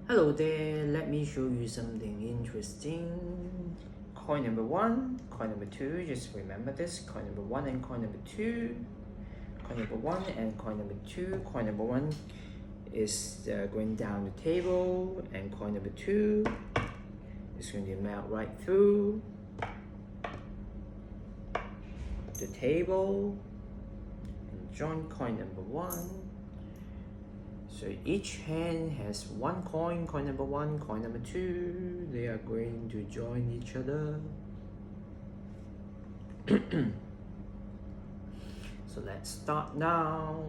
Hello there, let me show you something interesting. Coin number one, coin number two, just remember this, coin number one and coin number two. Coin number one and coin number two. Coin number one is going down the table, and coin number two is going to melt right through the table and join coin number one. So each hand has one coin, coin number one, coin number two. They are going to join each other. So let's start now.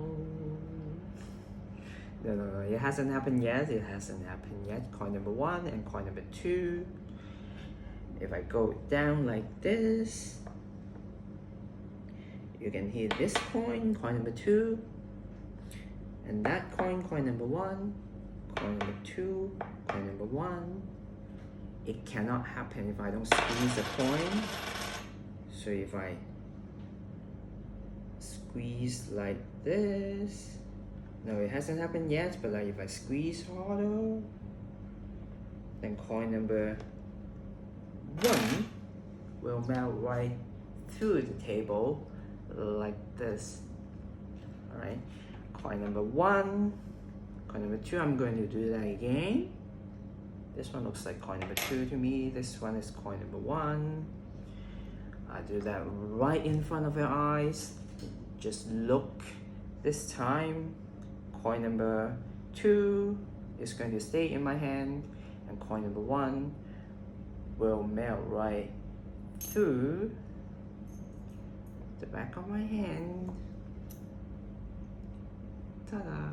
No, it hasn't happened yet. It hasn't happened yet. Coin number one and coin number two. If I go down like this, you can hear this coin, coin number two. And that coin, coin number one, coin number two, coin number one. It cannot happen if I don't squeeze the coin. So if I squeeze like this, no, it hasn't happened yet, but like if I squeeze harder, then coin number one will melt right through the table like this. Alright. Coin number one, coin number two, I'm going to do that again. This one looks like coin number two to me. This one is coin number one. I do that right in front of your eyes. Just look. This time, coin number two is going to stay in my hand, and coin number one will melt right through the back of my hand. Ta-da!